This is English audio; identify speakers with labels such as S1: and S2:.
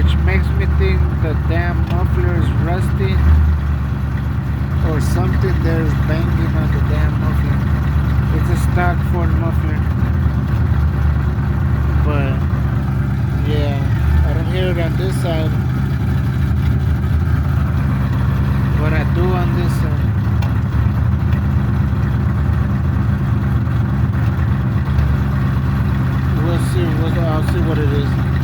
S1: which makes me think the damn muffler is rusty or something there's banging on the damn muffler. It's a stock Ford muffler, but yeah, I don't hear it on this side, but I do on this side. We'll see. I'll see what it is.